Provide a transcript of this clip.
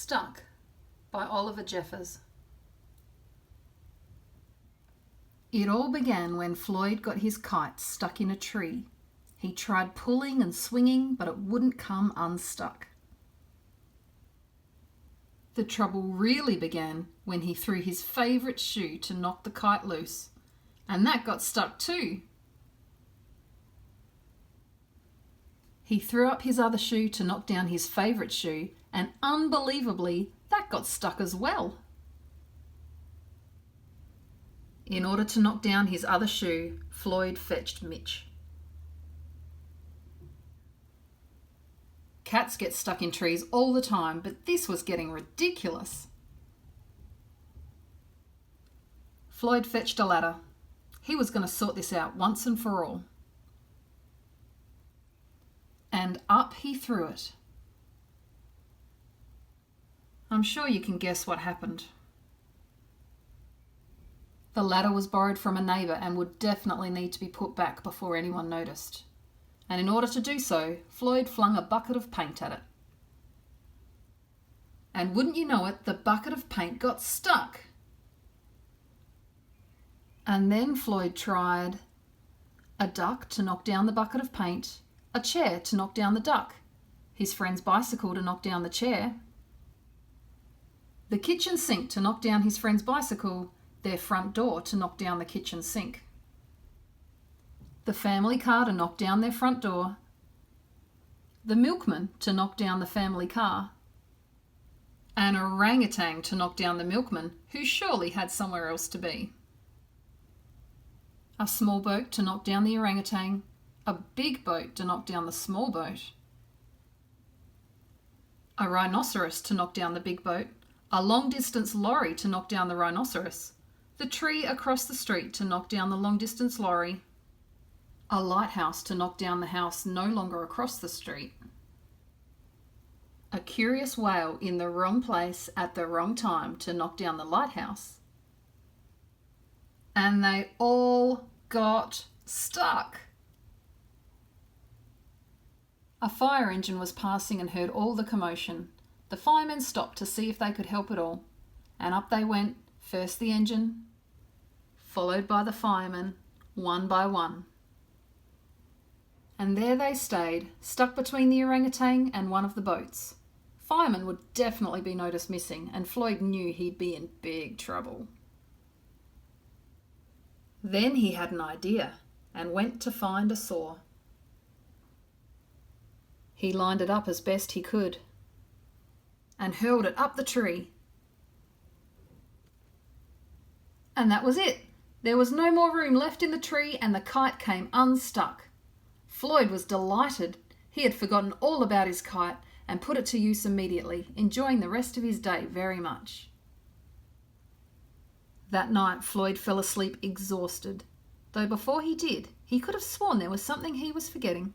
Stuck by Oliver Jeffers. It all began when Floyd got his kite stuck in a tree. He tried pulling and swinging, but it wouldn't come unstuck. The trouble really began when he threw his favourite shoe to knock the kite loose, and that got stuck too. He threw up his other shoe to knock down his favourite shoe, and unbelievably, that got stuck as well. In order to knock down his other shoe, Floyd fetched Mitch. Cats get stuck in trees all the time, but this was getting ridiculous. Floyd fetched a ladder. He was going to sort this out once and for all. And up he threw it. I'm sure you can guess what happened. The ladder was borrowed from a neighbour and would definitely need to be put back before anyone noticed. And in order to do so, Floyd flung a bucket of paint at it. And wouldn't you know it, the bucket of paint got stuck. And then Floyd tried a duck to knock down the bucket of paint, a chair to knock down the duck, his friend's bicycle to knock down the chair, the kitchen sink to knock down his friend's bicycle, their front door to knock down the kitchen sink, the family car to knock down their front door, the milkman to knock down the family car, an orangutan to knock down the milkman, who surely had somewhere else to be, a small boat to knock down the orangutan, a big boat to knock down the small boat, a rhinoceros to knock down the big boat, a long-distance lorry to knock down the rhinoceros, the tree across the street to knock down the long-distance lorry, a lighthouse to knock down the house no longer across the street, a curious whale in the wrong place at the wrong time to knock down the lighthouse, and they all got stuck. A fire engine was passing and heard all the commotion. The firemen stopped to see if they could help at all, and up they went, first the engine, followed by the firemen, one by one. And there they stayed, stuck between the orangutan and one of the boats. Firemen would definitely be noticed missing, and Floyd knew he'd be in big trouble. Then he had an idea and went to find a saw. He lined it up as best he could and hurled it up the tree. And that was it. There was no more room left in the tree and the kite came unstuck. Floyd was delighted. He had forgotten all about his kite and put it to use immediately, enjoying the rest of his day very much. That night, Floyd fell asleep exhausted, though before he did, he could have sworn there was something he was forgetting.